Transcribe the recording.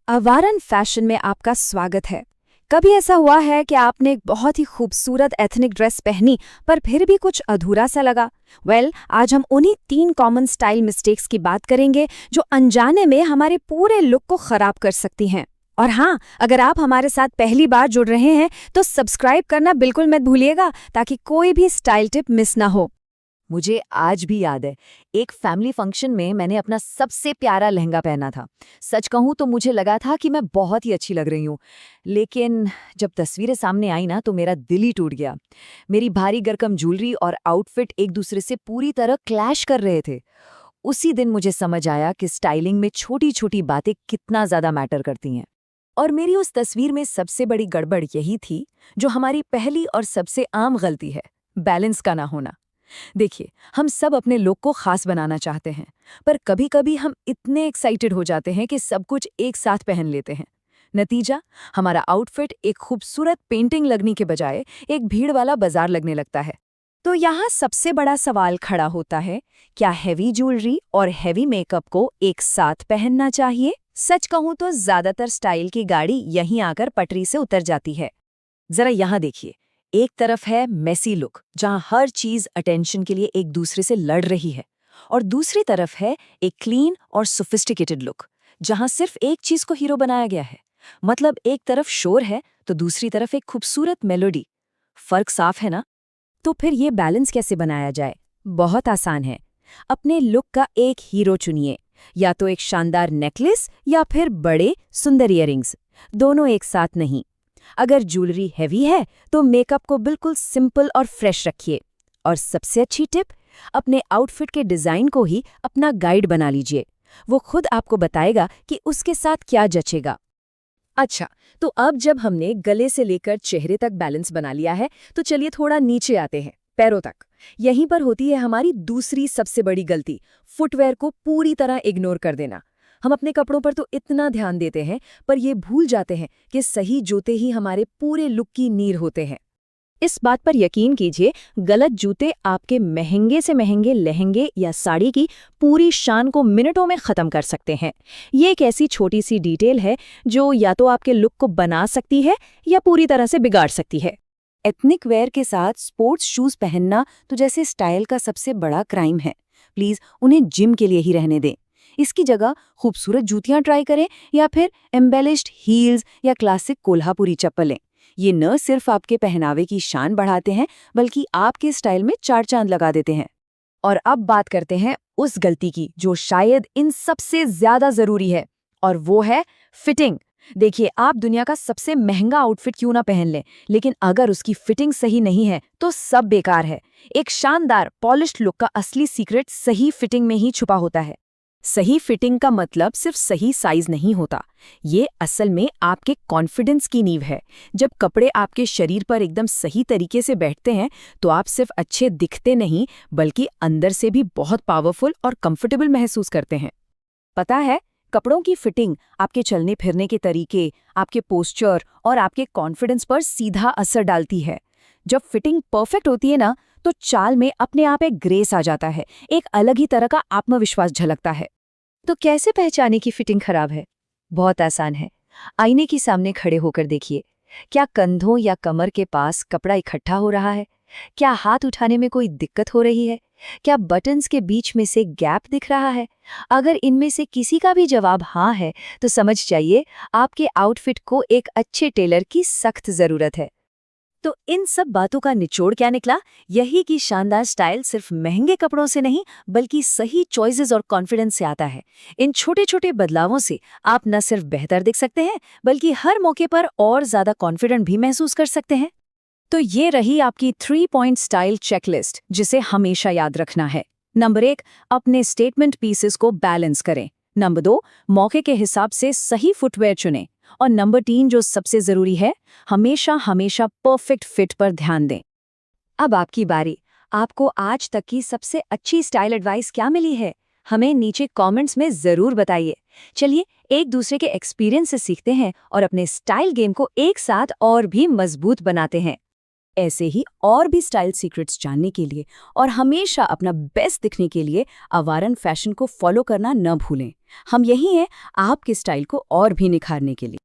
अवारन fashion में आपका स्वागत है। कभी ऐसा हुआ है कि आपने एक बहुत ही खूबसूरत एथनिक ड्रेस पहनी पर फिर भी कुछ अधूरा सा लगा? आज हम उन्हीं 3 कॉमन स्टाइल मिस्टेक्स की बात करेंगे जो अनजाने में हमारे पूरे लुक को खराब कर सकती हैं। और हाँ, अगर आप हमारे साथ पहली बार जुड़ रहे हैं तो सब्सक्राइब करना बिल्कुल मत भूलिएगा ताकि कोई भी स्टाइल टिप मिस ना हो। मुझे आज भी याद है, एक फैमिली फंक्शन में मैंने अपना सबसे प्यारा लहंगा पहना था। सच कहूँ तो मुझे लगा था कि मैं बहुत ही अच्छी लग रही हूँ, लेकिन जब तस्वीरें सामने आई ना तो मेरा दिल ही टूट गया। मेरी भारी भरकम ज्वेलरी और आउटफिट एक दूसरे से पूरी तरह क्लैश कर रहे थे। उसी दिन मुझे समझ आया कि स्टाइलिंग में छोटी-छोटी बातें कितना ज़्यादा मैटर करती हैं। और मेरी उस तस्वीर में सबसे बड़ी गड़बड़ यही थी, जो हमारी पहली और सबसे आम गलती है, बैलेंस का ना होना। देखिए, हम सब अपने लुक को खास बनाना चाहते हैं, पर कभी-कभी हम इतने एक्साइटेड हो जाते हैं कि सब कुछ एक साथ पहन लेते हैं। नतीजा, हमारा आउटफिट एक खूबसूरत पेंटिंग लगने के बजाय एक भीड़ वाला बाजार लगने लगता है। तो यहाँ सबसे बड़ा सवाल खड़ा होता है, क्या हैवी ज्वेलरी और हैवी मेकअप को एक साथ पहनना चाहिए? सच कहूँ तो ज्यादातर स्टाइल की गाड़ी यहीं आकर पटरी से उतर जाती है। जरा यहाँ देखिए, एक तरफ है मेसी लुक, जहाँ हर चीज अटेंशन के लिए एक दूसरे से लड़ रही है, और दूसरी तरफ है एक क्लीन और सोफिस्टिकेटेड लुक, जहाँ सिर्फ एक चीज को हीरो बनाया गया है। मतलब एक तरफ शोर है तो दूसरी तरफ एक खूबसूरत मेलोडी। फर्क साफ है ना? तो फिर ये बैलेंस कैसे बनाया जाए? बहुत आसान है। अपने लुक का एक हीरो चुनिए, या तो एक शानदार नेकलेस या फिर बड़े सुंदर इयररिंग्स, दोनों एक साथ नहीं। अगर ज्वेलरी हैवी है तो मेकअप को बिल्कुल सिंपल और फ्रेश रखिए। और सबसे अच्छी टिप, अपने आउटफिट के डिजाइन को ही अपना गाइड बना लीजिए। वो खुद आपको बताएगा कि उसके साथ क्या जचेगा। अच्छा, तो अब जब हमने गले से लेकर चेहरे तक बैलेंस बना लिया है, तो चलिए थोड़ा नीचे आते हैं, पैरों तक। यहीं पर होती है हमारी दूसरी सबसे बड़ी गलती, फुटवेयर को पूरी तरह इग्नोर कर देना। हम अपने कपड़ों पर तो इतना ध्यान देते हैं, पर ये भूल जाते हैं कि सही जूते ही हमारे पूरे लुक की नींव होते हैं। इस बात पर यकीन कीजिए, गलत जूते आपके महंगे से महंगे लहंगे या साड़ी की पूरी शान को मिनटों में ख़त्म कर सकते हैं। ये एक ऐसी छोटी सी डिटेल है जो या तो आपके लुक को बना सकती है या पूरी तरह से बिगाड़ सकती है। एथनिक वेयर के साथ स्पोर्ट्स शूज पहनना तो जैसे स्टाइल का सबसे बड़ा क्राइम है। प्लीज उन्हें जिम के लिए ही रहने दें। इसकी जगह खूबसूरत जूतियां ट्राई करें, या फिर एम्बेलिश्ड हील्स या क्लासिक कोल्हापुरी चप्पलें। ये न सिर्फ आपके पहनावे की शान बढ़ाते हैं, बल्कि आपके स्टाइल में चार चांद लगा देते हैं। और अब बात करते हैं उस गलती की जो शायद इन सबसे ज्यादा जरूरी है, और वो है फिटिंग। देखिए, आप दुनिया का सबसे महंगा आउटफिट क्यों ना पहन लें, लेकिन अगर उसकी फिटिंग सही नहीं है तो सब बेकार है। एक शानदार पॉलिश्ड लुक का असली सीक्रेट सही फिटिंग में ही छुपा होता है। सही फिटिंग का मतलब सिर्फ सही साइज नहीं होता, ये असल में आपके कॉन्फिडेंस की नींव है। जब कपड़े आपके शरीर पर एकदम सही तरीके से बैठते हैं तो आप सिर्फ अच्छे दिखते नहीं, बल्कि अंदर से भी बहुत पावरफुल और कंफर्टेबल महसूस करते हैं। पता है, कपड़ों की फिटिंग आपके चलने फिरने के तरीके, आपके पोस्चर और आपके कॉन्फिडेंस पर सीधा असर डालती है। जब फिटिंग परफेक्ट होती है ना, तो चाल में अपने आप एक ग्रेस आ जाता है, एक अलग ही तरह का आत्मविश्वास झलकता है। तो कैसे पहचाने की फिटिंग खराब है? बहुत आसान है। आईने के सामने खड़े होकर देखिए, क्या कंधों या कमर के पास कपड़ा इकट्ठा हो रहा है? क्या हाथ उठाने में कोई दिक्कत हो रही है? क्या बटन्स के बीच में से गैप दिख रहा है? अगर इनमें से किसी का भी जवाब हाँ है, तो समझ जाइए आपके आउटफिट को एक अच्छे टेलर की सख्त जरूरत है। तो इन सब बातों का निचोड़ क्या निकला? यही कि शानदार स्टाइल सिर्फ महंगे कपड़ों से नहीं, बल्कि सही चॉइसेस और कॉन्फिडेंस से आता है। इन छोटे छोटे बदलावों से आप न सिर्फ बेहतर दिख सकते हैं, बल्कि हर मौके पर और ज्यादा कॉन्फिडेंट भी महसूस कर सकते हैं। तो ये रही आपकी 3 पॉइंट स्टाइल चेकलिस्ट, जिसे हमेशा याद रखना है। नंबर 1, अपने स्टेटमेंट पीसेस को बैलेंस करें। नंबर 2, मौके के हिसाब से सही फुटवेयर चुनें। और नंबर 3, जो सबसे जरूरी है, हमेशा हमेशा परफेक्ट फिट पर ध्यान दें। अब आपकी बारी। आपको आज तक की सबसे अच्छी स्टाइल एडवाइस क्या मिली है? हमें नीचे कमेंट्स में जरूर बताइए। चलिए, एक दूसरे के एक्सपीरियंस से सीखते हैं और अपने स्टाइल गेम को एक साथ और भी मजबूत बनाते हैं। ऐसे ही और भी स्टाइल सीक्रेट्स जानने के लिए और हमेशा अपना बेस्ट दिखने के लिए अवारन फैशन को फॉलो करना न भूलें। हम यही हैं आपके स्टाइल को और भी निखारने के लिए।